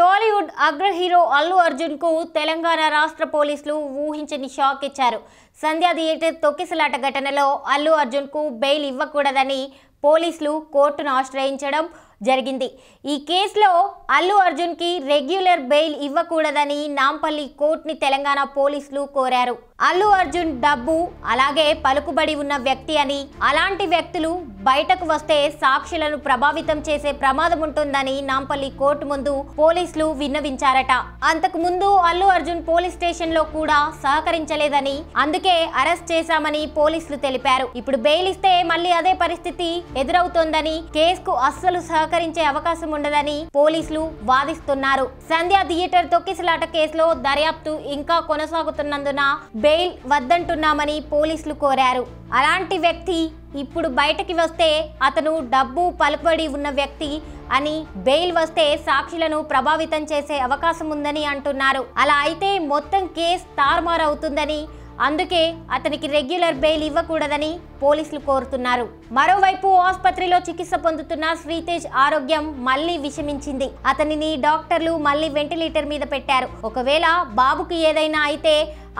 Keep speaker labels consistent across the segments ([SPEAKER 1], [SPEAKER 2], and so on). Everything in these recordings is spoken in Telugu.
[SPEAKER 1] టాలీవుడ్ అగ్ర హీరో అల్లు అర్జున్ కు తెలంగాణ రాష్ట్ర పోలీసులు ఊహించని షాక్ ఇచ్చారు. సంధ్య థియేటర్ తొక్కిసలాట ఘటనలో అల్లు అర్జున్ కు బెయిల్ ఇవ్వకూడదని పోలీసులు కోర్టును ఆశ్రయించడం జరిగింది. ఈ కేసులో అల్లు అర్జున్ కి రెగ్యులర్ బెయిల్ ఇవ్వకూడదని నాంపల్లి కోర్టుని తెలంగాణ పోలీసులు కోరారు. అల్లు అర్జున్ డబ్బు అలాగే పలుకుబడి ఉన్న వ్యక్తి అని, అలాంటి వ్యక్తులు బయటకు వస్తే సాక్షులను ప్రభావితం చేసే ప్రమాదం ఉంటుందని నాంపల్లి కోర్టు ముందు పోలీసులు విన్నవించారట. అంతకు ముందు అల్లు అర్జున్ పోలీస్ స్టేషన్ లో కూడా సహకరించలేదని, అందుకే అరెస్ట్ చేశామని పోలీసులు తెలిపారు. ఇప్పుడు బెయిల్ ఇస్తే మళ్ళీ అదే పరిస్థితి ఎదురవుతోందని, కేసుకు అస్సలు సహకరించే అవకాశం ఉండదని పోలీసులు వాదిస్తున్నారు. సంధ్య థియేటర్ తొక్కిసలాట కేసులో దర్యాప్తు ఇంకా కొనసాగుతున్నందున బెయిల్ వద్దంటున్నామని పోలీసులు కోరారు. అలాంటి వ్యక్తి ఇప్పుడు బయటకి వస్తే అతను డబ్బు పలుకుబడి ఉన్న వ్యక్తి అని, బెయిల్ వస్తే సాక్షులను ప్రభావితం చేసే అవకాశం ఉందని అంటున్నారు. అలా అయితే మొత్తం కేసు తారుమారవుతుందని, అందుకే అతనికి రెగ్యులర్ బెయిల్ ఇవ్వకూడదని పోలీసులు కోరుతున్నారు. మరోవైపు ఆసుపత్రిలో చికిత్స పొందుతున్న శ్రీతేజ్ ఆరోగ్యం మళ్లీ విషమించింది. అతనిని డాక్టర్లు మళ్లీ వెంటిలేటర్ మీద పెట్టారు. ఒకవేళ బాబుకి ఏదైనా అయితే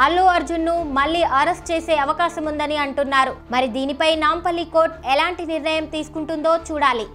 [SPEAKER 1] అల్లు అర్జున్ ను మళ్లీ అరెస్ట్ చేసే అవకాశం ఉందని అంటున్నారు. మరి దీనిపై నాంపల్లి కోర్టు ఎలాంటి నిర్ణయం తీసుకుంటుందో చూడాలి.